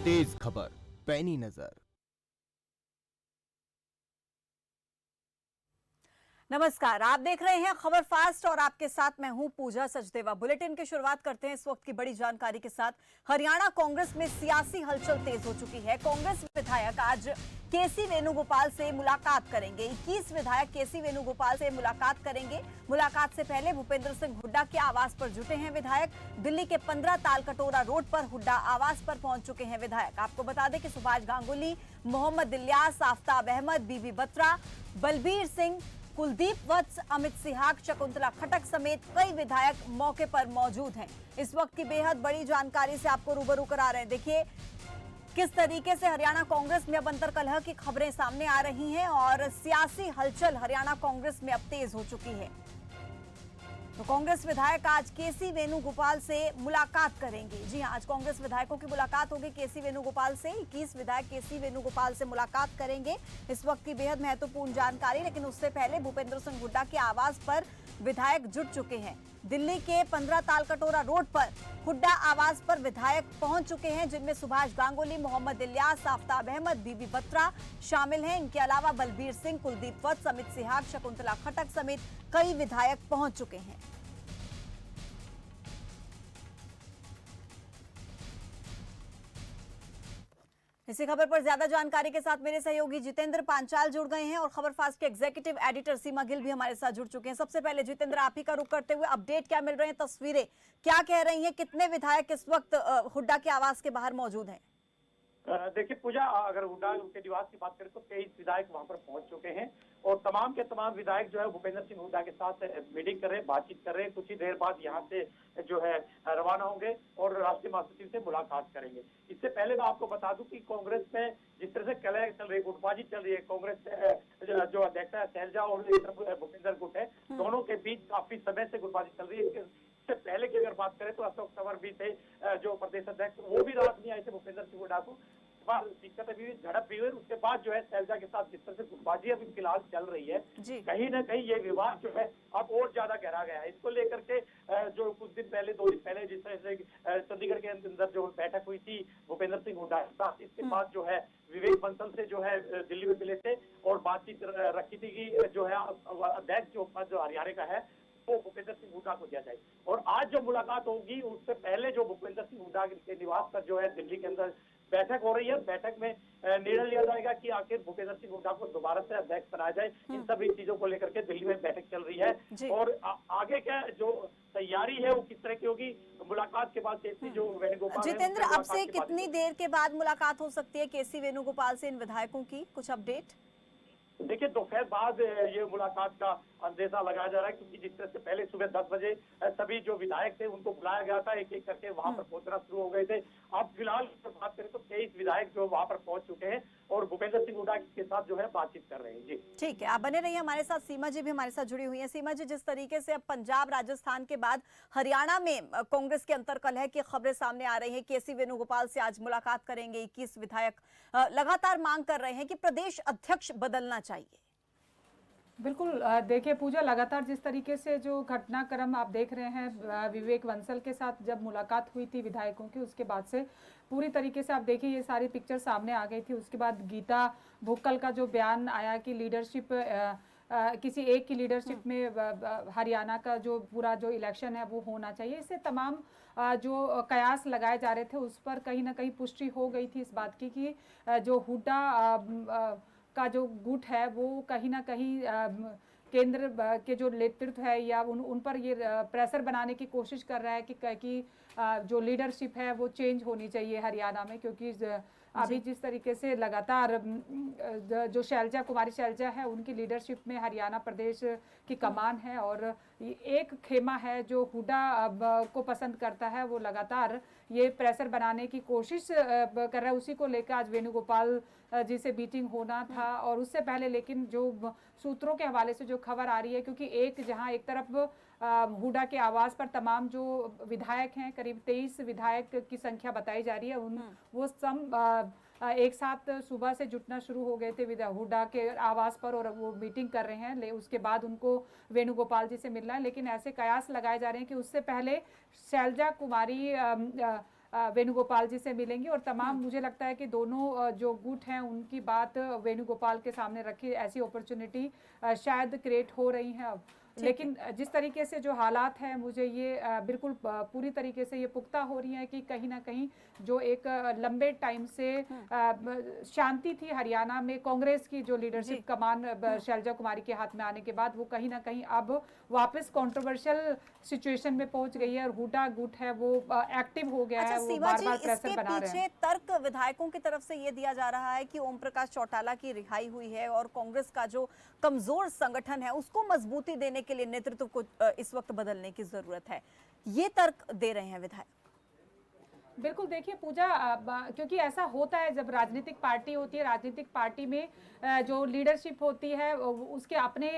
तेज खबर, पैनी नजर। नमस्कार, आप देख रहे हैं खबर फास्ट और आपके साथ मैं हूं पूजा सचदेवा। बुलेटिन की शुरुआत करते हैं इस वक्त की बड़ी जानकारी के साथ। हरियाणा कांग्रेस में सियासी हलचल तेज हो चुकी है। कांग्रेस विधायक आज केसी वेणुगोपाल से मुलाकात करेंगे। 21 विधायक केसी वेणुगोपाल से मुलाकात करेंगे। मुलाकात से पहले भूपेंद्र सिंह हुड्डा के आवास पर जुटे हैं विधायक। दिल्ली के 15 तालकटोरा रोड पर हुड्डा आवास पर पहुंच चुके हैं विधायक। आपको बता दें कि सुभाष गांगुली, मोहम्मद इलियास, आफताब अहमद, बीबी बत्रा, बलबीर सिंह, कुलदीप वत्स, अमित सिहाग, शकुंतला खट्टक समेत कई विधायक मौके पर मौजूद हैं। इस वक्त की बेहद बड़ी जानकारी से आपको रूबरू करा रहे हैं। देखिए किस तरीके से हरियाणा कांग्रेस में अब अंतर्कलह की खबरें सामने आ रही हैं और सियासी हलचल हरियाणा कांग्रेस में अब तेज हो चुकी है। तो कांग्रेस विधायक आज केसी वेणुगोपाल से मुलाकात करेंगे। जी हां, आज कांग्रेस विधायकों की मुलाकात होगी केसी वेणुगोपाल से। 21 विधायक केसी वेणुगोपाल से मुलाकात करेंगे। इस वक्त की बेहद महत्वपूर्ण जानकारी, लेकिन उससे पहले भूपेंद्र सिंह हुड्डा के आवास पर विधायक जुट चुके हैं। दिल्ली के 15 तालकटोरा रोड पर हुड्डा आवास पर विधायक पहुंच चुके हैं, जिनमें सुभाष गांगुली, मोहम्मद इलियास, आफताब अहमद, बीबी बत्रा शामिल हैं। इनके अलावा बलबीर सिंह, कुलदीप वत्स, अमित सिहाग, शकुंतला खट्टक समेत कई विधायक पहुंच चुके हैं। इसी खबर पर ज्यादा जानकारी के साथ मेरे सहयोगी जितेंद्र पांचाल जुड़ गए हैं और खबर फास्ट के एग्जीक्यूटिव एडिटर सीमा गिल भी हमारे साथ जुड़ चुके हैं। सबसे पहले जितेंद्र, आप ही का रुख करते हुए अपडेट क्या मिल रहे हैं, तस्वीरें क्या कह रही हैं, कितने विधायक इस वक्त हुड्डा के आवास के बाहर मौजूद हैं? देखिए पूजा, अगर हुड्डा के निवास की बात करें तो 23 विधायक वहां पर पहुंच चुके हैं और तमाम के तमाम विधायक जो है भूपेंद्र सिंह हुड्डा के साथ मीटिंग कर रहे हैं, बातचीत कर रहे हैं। कुछ ही देर बाद यहाँ से जो है रवाना होंगे और राष्ट्रीय महासचिव से मुलाकात करेंगे। इससे पहले मैं आपको बता दूं कि कांग्रेस में जिस तरह से कलह चल रही है, गुटबाजी चल रही है, कांग्रेस जो अध्यक्ष है शैलजा और भूपेंद्र गुट है, दोनों के बीच काफी समय से गुटबाजी चल रही है। इससे पहले की अगर बात करें तो अशोक तंवर भी थे जो प्रदेश अध्यक्ष, वो भी रात नहीं आए थे भूपेंद्र सिंह हुड्डा को। दिक्कतें भी, झड़प भी हुई। उसके बाद जो है शैलजा के साथ जिस तरह से गुटबाजी अभी फिलहाल चल रही है, कहीं ना कहीं ये विवाद जो है अब और ज्यादा गहरा गया है। इसको लेकर के जो कुछ दिन पहले, 2 दिन पहले जिस तरह से चंडीगढ़ के अंदर जो बैठक हुई थी भूपेंद्र सिंह हुड्डा के साथ, इसके बाद जो है विवेक बंसल से जो है दिल्ली में मिले थे और बातचीत रखी थी कि जो है अध्यक्ष जो हरियाणा का है वो भूपेंद्र सिंह हुड्डा को दिया जाए। और आज जो मुलाकात होगी उससे पहले जो भूपेंद्र सिंह हुड्डा के निवास पर जो है दिल्ली के अंदर बैठक हो रही है, बैठक में निर्णय लिया जाएगा कि आखिर भूपेंद्र सिंह हुड्डा को दोबारा से अध्यक्ष बनाया जाए। इन सभी चीजों को लेकर के दिल्ली में बैठक चल रही है और आगे क्या जो तैयारी है वो किस तरह की होगी मुलाकात के बाद केसी जो वेणुगोपाल। जितेंद्र, अब से कितनी देर के बाद मुलाकात हो सकती है केसी वेणुगोपाल से इन विधायकों की, कुछ अपडेट? देखिए दोपहर बाद ये मुलाकात का अंदेशा लगाया जा रहा है, क्योंकि जिस तरह से पहले सुबह 10 बजे सभी जो विधायक थे उनको बुलाया गया था, एक एक करके वहां पर पहुंचना शुरू हो गए थे। अब फिलहाल बात करें तो 23 विधायक जो वहां पर पहुंच चुके हैं और भूपेंद्र सिंह हुड्डा के साथ जो है बातचीत कर रहे हैं। जी ठीक है, आप बने रहिए हमारे साथ। सीमा जी भी हमारे साथ जुड़ी हुई हैं। सीमा जी, जिस तरीके से अब पंजाब, राजस्थान के बाद हरियाणा में कांग्रेस के अंतर्कलह की खबरें सामने आ रही हैं, केसी वेणुगोपाल से आज मुलाकात करेंगे 21 विधायक, लगातार मांग कर रहे हैं कि प्रदेश अध्यक्ष बदलना चाहिए। बिल्कुल, देखिए पूजा, लगातार जिस तरीके से जो घटनाक्रम आप देख रहे हैं, विवेक बंसल के साथ जब मुलाकात हुई थी विधायकों की, उसके बाद से पूरी तरीके से आप देखिए ये सारी पिक्चर सामने आ गई थी। उसके बाद गीता भुक्कल का जो बयान आया कि लीडरशिप किसी एक की लीडरशिप में हरियाणा का जो पूरा जो इलेक्शन है वो होना चाहिए, इससे तमाम जो कयास लगाए जा रहे थे उस पर कहीं ना कहीं पुष्टि हो गई थी इस बात की कि जो हुड्डा का जो गुट है वो कहीं ना कहीं केंद्र के जो नेतृत्व है या उन पर ये प्रेशर बनाने की कोशिश कर रहा है कि जो लीडरशिप है वो चेंज होनी चाहिए हरियाणा में, क्योंकि अभी जिस तरीके से लगातार जो शैलजा कुमारी शैलजा है उनकी लीडरशिप में हरियाणा प्रदेश की कमान है और एक खेमा है जो हुड्डा को पसंद करता है, वो लगातार ये प्रेशर बनाने की कोशिश कर रहा है। उसी को लेकर आज वेणुगोपाल जी से मीटिंग होना था और उससे पहले, लेकिन जो सूत्रों के हवाले से जो खबर आ रही है, क्योंकि जहां एक तरफ हुड्डा के आवास पर तमाम जो विधायक हैं, करीब 23 विधायक की संख्या बताई जा रही है, वो सब एक साथ सुबह से जुटना शुरू हो गए थे हुड्डा के आवास पर और वो मीटिंग कर रहे हैं। उसके बाद उनको वेणुगोपाल जी से मिलना है, लेकिन ऐसे कयास लगाए जा रहे हैं कि उससे पहले शैलजा कुमारी वेणुगोपाल जी से मिलेंगी और तमाम मुझे लगता है कि दोनों जो गुट हैं उनकी बात वेणुगोपाल के सामने रखी, ऐसी अपॉर्चुनिटी शायद क्रिएट हो रही है अब। लेकिन जिस तरीके से जो हालात हैं, मुझे ये बिल्कुल पूरी तरीके से ये पुख्ता हो रही है कि कहीं ना कहीं जो एक लंबे टाइम से शांति थी हरियाणा में, कांग्रेस की जो लीडरशिप कमान शैलजा कुमारी के हाथ में आने के बाद वो कहीं ना कहीं अब वापस कंट्रोवर्शियल सिचुएशन में पहुंच गई है और हुड्डा गुट है वो एक्टिव हो गया अच्छा, है, वो सीमा जी, बार-बार प्रेशर इसके बना रहे पीछे हैं। तर्क विधायकों की तरफ से ये दिया जा रहा है कि ओम प्रकाश चौटाला की रिहाई हुई है और कांग्रेस का जो कमजोर संगठन है उसको मजबूती देने के लिए नेतृत्व को इस वक्त बदलने की जरूरत है, ये तर्क दे रहे हैं विधायक। बिल्कुल, देखिए पूजा, क्योंकि ऐसा होता है जब राजनीतिक पार्टी होती है, राजनीतिक पार्टी में जो लीडरशिप होती है उसके अपने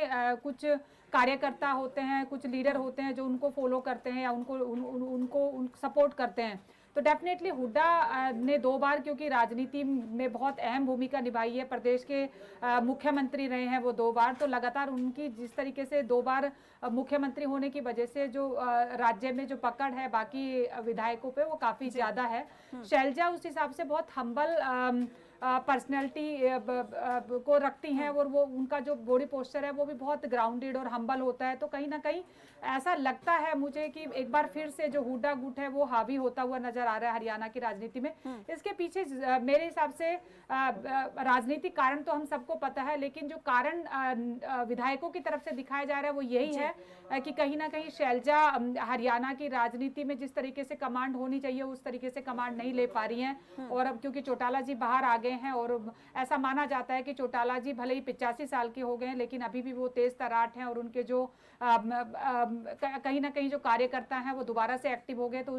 कुछ कार्यकर्ता होते हैं, कुछ लीडर होते हैं जो उनको फॉलो करते हैं या उनको सपोर्ट करते हैं। तो डेफिनेटली हुड्डा ने 2 बार, क्योंकि राजनीति में बहुत अहम भूमिका निभाई है, प्रदेश के मुख्यमंत्री रहे हैं वो 2 बार, तो लगातार उनकी जिस तरीके से 2 बार मुख्यमंत्री होने की वजह से जो राज्य में जो पकड़ है बाकी विधायकों पे वो काफ़ी ज़्यादा है। शैलजा उस हिसाब से बहुत हम्बल पर्सनैलिटी को रखती हैं और वो उनका जो बॉडी पोस्चर है वो भी बहुत ग्राउंडेड और हम्बल होता है। तो कहीं ना कहीं ऐसा लगता है मुझे कि एक बार फिर से जो हुड्डा गुट है वो हावी होता हुआ नजर आ रहा है हरियाणा की राजनीति में। इसके पीछे मेरे हिसाब से राजनीतिक कारण तो हम सबको पता है, लेकिन जो कारण विधायकों की तरफ से दिखाया जा रहा है वो यही है कि कहीं ना कहीं शैलजा हरियाणा की राजनीति में जिस तरीके से कमांड होनी चाहिए उस तरीके से कमांड नहीं ले पा रही हैं। और अब क्योंकि चौटाला जी बाहर आ गए हैं और ऐसा माना जाता है कि चौटाला जी भले ही 85 साल के हो गए हैं लेकिन अभी भी वो तेज तराट हैं और उनके जो कहीं ना कहीं जो कार्यकर्ता हैं वो दोबारा से एक्टिव हो गए। तो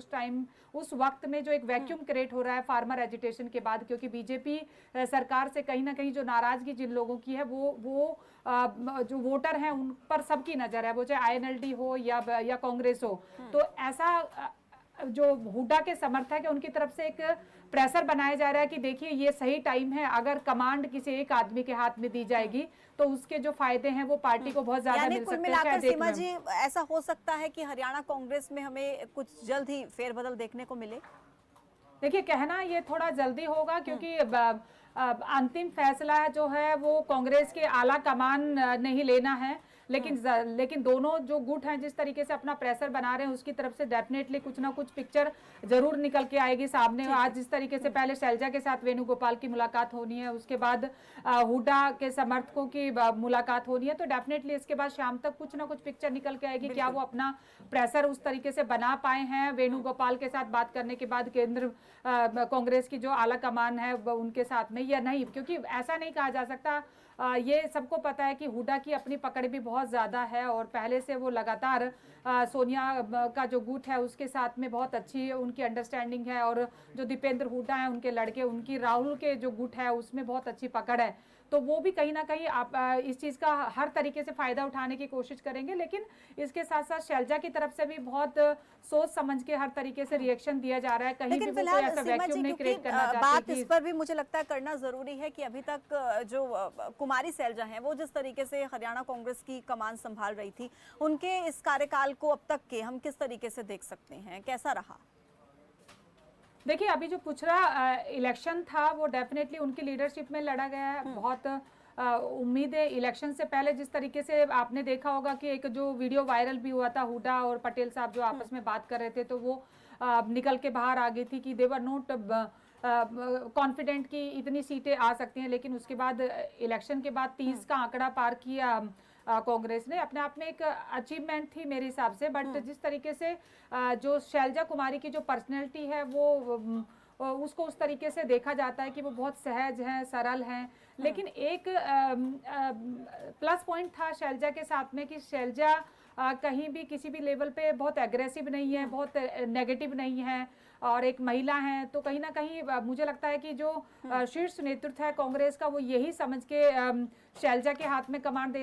उस वक्त में जो एक वैक्यूम क्रिएट हो रहा है फार्मर एजिटेशन के बाद, क्योंकि बीजेपी सरकार से कहीं ना कहीं जो नाराजगी जिन लोगों की है वो जो वोटर हैं उन पर सबकी नजर है, वो चाहे आईएनएलडी हो या कांग्रेस हो। तो ऐसा जो हुड्डा के समर्थक है उनकी तरफ से एक प्रेशर बनाया जा रहा है कि देखिए ये सही टाइम है, अगर कमांड किसी एक आदमी के हाथ में दी जाएगी तो उसके जो फायदे हैं वो पार्टी को बहुत ज्यादा मिल सकते हैं। मिलाकर सीमा जी, ऐसा हो सकता है कि हरियाणा कांग्रेस में हमें कुछ जल्द ही फेरबदल देखने को मिले? देखिए, कहना ये थोड़ा जल्दी होगा क्योंकि अंतिम फैसला जो है वो कांग्रेस के आला कमान ने ही लेना है, लेकिन दोनों जो गुट हैं जिस तरीके से अपना प्रेशर बना रहे हैं उसकी तरफ से डेफिनेटली कुछ ना कुछ पिक्चर जरूर निकल के आएगी सामने। आज जिस तरीके से पहले शैलजा के साथ वेणुगोपाल की मुलाकात होनी है, उसके बाद हुड्डा के समर्थकों की मुलाकात होनी है, तो डेफिनेटली इसके बाद शाम तक कुछ ना कुछ पिक्चर निकल के आएगी। क्या वो अपना प्रेशर उस तरीके से बना पाए हैं वेणुगोपाल के साथ बात करने के बाद केंद्र कांग्रेस की जो आला कमान है उनके साथ में या नहीं, क्योंकि ऐसा नहीं कहा जा सकता। ये सबको पता है कि हुड्डा की अपनी पकड़ भी बहुत ज़्यादा है और पहले से वो लगातार सोनिया का जो गुट है उसके साथ में बहुत अच्छी उनकी अंडरस्टैंडिंग है और जो दीपेंद्र हुड्डा हैं उनके लड़के, उनकी राहुल के जो गुट है उसमें बहुत अच्छी पकड़ है। तो वो भी कहीं ना कहीं आप इस चीज़ का हर तरीके से फ़ायदा उठाने की कोशिश करेंगे, लेकिन इसके साथ साथ शैलजा की तरफ से भी बहुत सोच समझ के हर तरीके से रिएक्शन दिया जा रहा है। कहीं भी वो कोई ऐसा वैक्यूम नहीं क्रिएट करना चाहते। बात इस पर भी मुझे लगता है करना जरूरी है कि अभी तक जो कुमारी शैलजा हैं वो जिस तरीके से हरियाणा कांग्रेस की कमान संभाल रही थी, उनके इस कार्यकाल को अब तक के हम किस तरीके से देख सकते हैं, कैसा रहा? देखिए, अभी जो पिछड़ा इलेक्शन था वो डेफिनेटली उनकी लीडरशिप में लड़ा गया है। बहुत उम्मीद है इलेक्शन से पहले जिस तरीके से आपने देखा होगा कि एक जो वीडियो वायरल भी हुआ था, हुड्डा और पटेल साहब जो आपस में बात कर रहे थे, तो वो निकल के बाहर आ गई थी कि दे वर नॉट कॉन्फिडेंट कि इतनी सीटें आ सकती हैं। लेकिन उसके बाद इलेक्शन के बाद 30 का आंकड़ा पार किया कांग्रेस ने, अपने आप में एक अचीवमेंट थी मेरे हिसाब से। बट जिस तरीके से जो शैलजा कुमारी की जो पर्सनैलिटी है वो उसको उस तरीके से देखा जाता है कि वो बहुत सहज हैं, सरल हैं। लेकिन एक प्लस पॉइंट था शैलजा के साथ में कि शैलजा कहीं भी किसी भी लेवल पे बहुत एग्रेसिव नहीं है, बहुत नेगेटिव नहीं है और एक महिला हैं। तो कहीं ना कहीं मुझे लगता है कि जो शीर्ष नेतृत्व है कांग्रेस का वो यही समझ के शैलजा के हाथ में कमांड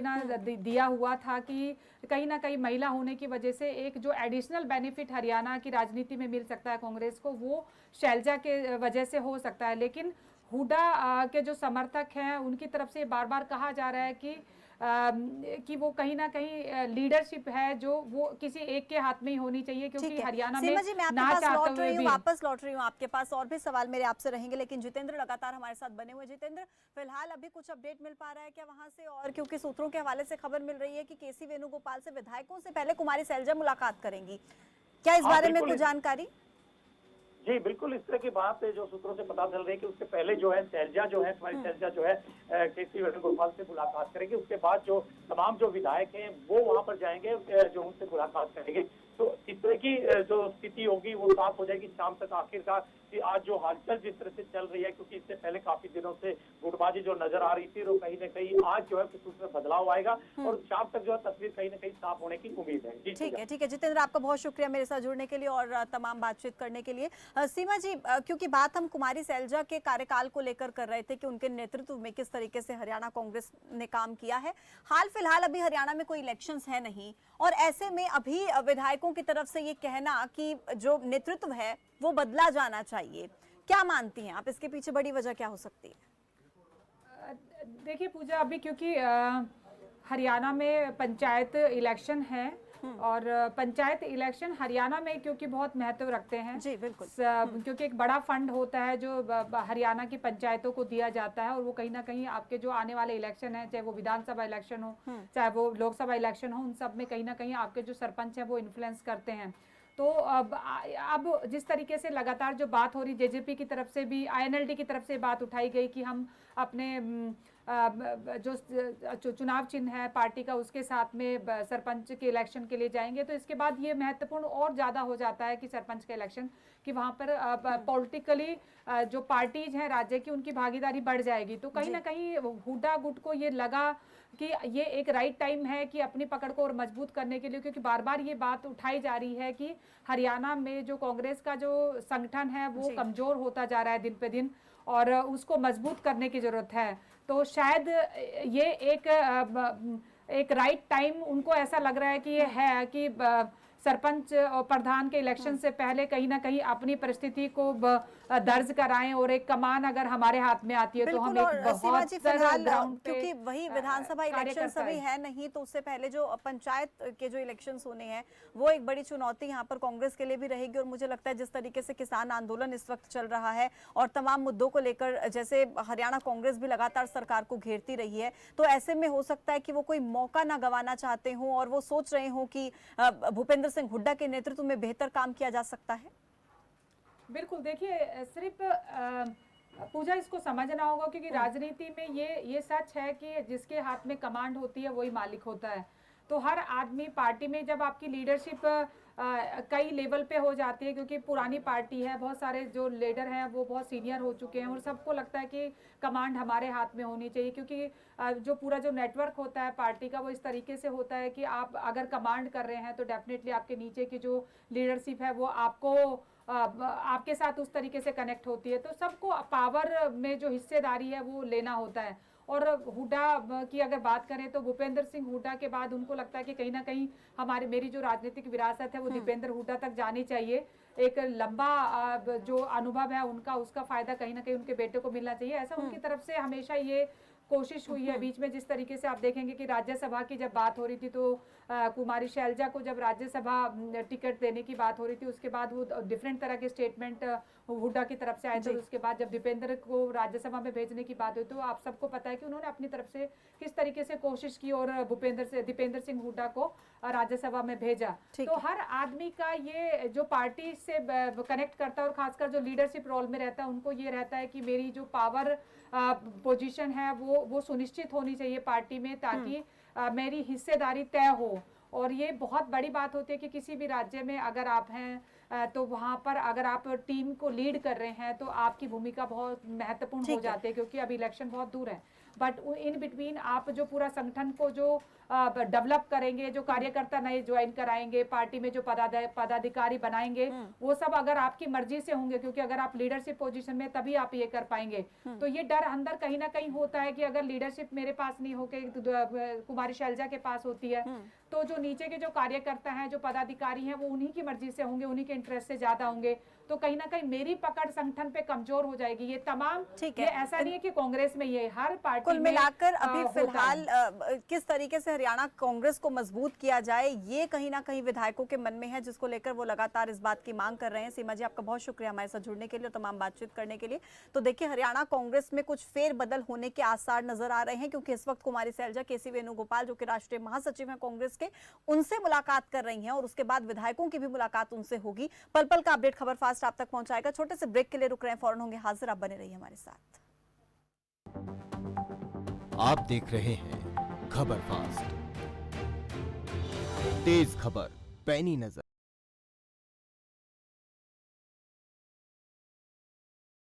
दिया हुआ था कि कहीं ना कहीं महिला होने की वजह से एक जो एडिशनल बेनिफिट हरियाणा की राजनीति में मिल सकता है कांग्रेस को, वो शैलजा के वजह से हो सकता है। लेकिन हुड्डा के जो समर्थक हैं उनकी तरफ से बार बार कहा जा रहा है कि कि वो कहीं ना कहीं लीडरशिप है जो वो किसी एक के हाथ में ही होनी चाहिए, क्योंकि हरियाणा में सीमा जी, मैं आपके ना पास चाहते लौट रही हुए हूँ, भी वापस लौट रही हूँ आपके पास। और भी सवाल मेरे आपसे रहेंगे, लेकिन जितेंद्र लगातार हमारे साथ बने हुए। जितेंद्र, फिलहाल अभी कुछ अपडेट मिल पा रहा है क्या वहां से? और क्योंकि सूत्रों के हवाले से खबर मिल रही है कि केसी वेणुगोपाल से विधायकों से पहले कुमारी सैलजा मुलाकात करेंगी, क्या इस बारे में कुछ जानकारी? जी बिल्कुल, इस तरह की बात जो सूत्रों से पता चल रही है कि उसके पहले जो है सैलजा जो है, कुमारी सैलजा जो है केसी वेणुगोपाल से मुलाकात करेंगे। उसके बाद जो तमाम जो विधायक हैं वो वहां पर जाएंगे, जो उनसे मुलाकात करेंगे। तो इस तरह की जो स्थिति होगी वो साफ हो जाएगी शाम तक आखिरकार कि आज जो हलचल जिस तरह से चल रही है, क्योंकि इससे पहले काफी दिनों से गुटबाजी जो नजर आ रही थी वो कहीं न कहीं आज जो है कुछ उसमें बदलाव आएगा और शाम तक जो है तस्वीर कहीं न कहीं साफ होने की उम्मीद है। जी ठीक है जितेंद्र, आपका बहुत शुक्रिया मेरे साथ जुड़ने के लिए और तमाम बातचीत करने के लिए। सीमा जी, क्योंकि बात हम कुमारी सैलजा के कार्यकाल को लेकर कर रहे थे कि उनके नेतृत्व में किस तरीके से हरियाणा कांग्रेस ने काम किया है। हाल फिलहाल अभी हरियाणा में कोई इलेक्शंस है नहीं, और ऐसे में अभी विधायकों की तरफ से ये कहना कि जो नेतृत्व है वो बदला जाना चाहिए, क्या मानती हैं आप? इसके पीछे बड़ी वजह क्या हो सकती है? देखिए पूजा, अभी क्योंकि हरियाणा में पंचायत इलेक्शन है और पंचायत इलेक्शन हरियाणा में क्योंकि बहुत महत्व रखते हैं। जी बिल्कुल। क्योंकि एक बड़ा फंड होता है जो हरियाणा की पंचायतों को दिया जाता है, और वो कहीं ना कहीं आपके जो आने वाले इलेक्शन है, चाहे वो विधानसभा इलेक्शन हो चाहे वो लोकसभा इलेक्शन हो, उन सब में कहीं ना कहीं आपके जो सरपंच हैं वो इन्फ्लुएंस करते हैं। तो अब जिस तरीके से लगातार जो बात हो रही, जेजेपी की तरफ से भी, आईएनएलडी की तरफ से बात उठाई गई कि हम अपने जो चुनाव चिन्ह है पार्टी का उसके साथ में सरपंच के इलेक्शन के लिए जाएंगे, तो इसके बाद ये महत्वपूर्ण और ज़्यादा हो जाता है कि सरपंच का इलेक्शन, कि वहाँ पर पॉलिटिकली जो पार्टीज हैं राज्य की उनकी भागीदारी बढ़ जाएगी। तो कहीं ना कहीं हुड्डा गुट को ये लगा कि ये एक राइट टाइम है कि अपनी पकड़ को और मजबूत करने के लिए, क्योंकि बार बार ये बात उठाई जा रही है कि हरियाणा में जो कांग्रेस का जो संगठन है वो कमजोर होता जा रहा है दिन पे दिन, और उसको मजबूत करने की जरूरत है। तो शायद ये एक राइट टाइम उनको ऐसा लग रहा है कि ये है कि सरपंच और प्रधान के इलेक्शन से पहले कहीं ना कहीं अपनी परिस्थिति को दर्ज कराएं, और एक कमान अगर हमारे हाथ में आती है तो हम एक बहुत फिलहाल क्योंकि वही विधानसभा इलेक्शन अभी है नहीं, तो उससे पहले जो पंचायत के जो इलेक्शंस होने हैं वो एक बड़ी चुनौती यहाँ पर कांग्रेस के लिए भी रहेगी। और मुझे लगता है जिस तरीके से किसान आंदोलन इस वक्त चल रहा है और तमाम मुद्दों को लेकर जैसे हरियाणा कांग्रेस भी लगातार सरकार को घेरती रही है, तो ऐसे में हो सकता है कि वो कोई मौका ना गंवाना चाहते हों और वो सोच रहे हों कि भूपेंद्र सिंह हुड्डा के नेतृत्व में बेहतर काम किया जा सकता है। बिल्कुल, देखिए सिर्फ पूजा इसको समझना होगा, क्योंकि राजनीति में ये सच है कि जिसके हाथ में कमांड होती है वही मालिक होता है। तो हर आदमी पार्टी में जब आपकी लीडरशिप कई लेवल पे हो जाती है, क्योंकि पुरानी पार्टी है, बहुत सारे जो लीडर हैं वो बहुत सीनियर हो चुके हैं और सबको लगता है कि कमांड हमारे हाथ में होनी चाहिए, क्योंकि जो पूरा जो नेटवर्क होता है पार्टी का वो इस तरीके से होता है कि आप अगर कमांड कर रहे हैं तो डेफिनेटली आपके नीचे की जो लीडरशिप है वो आपके साथ उस तरीके से कनेक्ट होती है। तो सबको पावर में जो हिस्सेदारी है वो लेना होता है। और हुड्डा की अगर बात करें तो भूपेंद्र सिंह हुड्डा के बाद उनको लगता है कि कहीं ना कहीं मेरी जो राजनीतिक विरासत है वो दीपेंद्र हुड्डा तक जानी चाहिए। एक लंबा जो अनुभव है उनका, उसका फायदा कहीं ना कहीं उनके बेटे को मिलना चाहिए, ऐसा उनकी तरफ से हमेशा ये कोशिश हुई है। बीच में जिस तरीके से आप देखेंगे कि राज्यसभा की जब बात हो रही थी तो कुमारी शैलजा को जब राज्यसभा टिकट देने की बात हो रही थी, उसके बाद वो डिफरेंट तरह के स्टेटमेंट हुड्डा की तरफ से आए थे। उसके बाद जब दीपेंद्र को राज्यसभा में भेजने की बात हुई तो आप सबको पता है कि उन्होंने अपनी तरफ से किस तरीके से कोशिश की और दीपेंद्र सिंह हुड्डा को राज्यसभा में भेजा। तो हर आदमी का ये जो पार्टी से कनेक्ट करता है और खासकर जो लीडरशिप रोल में रहता है उनको ये रहता है कि मेरी जो पावर पोजीशन है वो सुनिश्चित होनी चाहिए पार्टी में, ताकि मेरी हिस्सेदारी तय हो। और ये बहुत बड़ी बात होती है कि किसी भी राज्य में अगर आप हैं तो वहाँ पर अगर आप टीम को लीड कर रहे हैं तो आपकी भूमिका बहुत महत्वपूर्ण हो जाती है, क्योंकि अभी इलेक्शन बहुत दूर है। बट इन बिटवीन आप जो पूरा संगठन को जो डेवलप करेंगे, जो कार्यकर्ता नए ज्वाइन कराएंगे, पार्टी में जो पदाधिकारी बनाएंगे, वो सब अगर आपकी मर्जी से होंगे, क्योंकि अगर आप लीडरशिप पोजीशन में तभी आप ये कर पाएंगे। तो ये डर अंदर कहीं ना कहीं होता है कि अगर लीडरशिप मेरे पास नहीं होके कुमारी शैलजा के पास होती है तो जो नीचे के जो कार्यकर्ता हैं, जो पदाधिकारी हैं, वो उन्हीं की मर्जी से होंगे, उन्हीं के इंटरेस्ट से ज्यादा होंगे। तो कहीं ना कहीं मेरी पकड़ संगठन पे कमजोर हो जाएगी। ये तमाम, ठीक ये है। ऐसा नहीं है कि कांग्रेस में, ये हर पार्टी कुल में मिलाकर अभी होता है। फिलहाल किस तरीके से हरियाणा कांग्रेस को मजबूत किया जाए, ये कहीं ना कहीं विधायकों के मन में है, जिसको लेकर वो लगातार इस बात की मांग कर रहे हैं। सीमा जी, आपका बहुत शुक्रिया हमारे साथ जुड़ने के लिए और तमाम बातचीत करने के लिए। तो देखिए, हरियाणा कांग्रेस में कुछ फेरबदल होने के आसार नजर आ रहे हैं, क्योंकि इस वक्त कुमारी सैलजा केसी वेणुगोपाल, जो कि राष्ट्रीय महासचिव हैं कांग्रेस के, उनसे मुलाकात कर रही हैं और उसके बाद विधायकों की भी मुलाकात उनसे होगी। पल पल का अपडेट खबर फास्ट आप तक पहुंचाएगा। छोटे से ब्रेक के लिए रुक रहे हैं, फौरन होंगे हाजिर, आप बने रहिए हमारे साथ। आप देख रहे हैं खबर फास्ट, तेज खबर, पैनी नजर।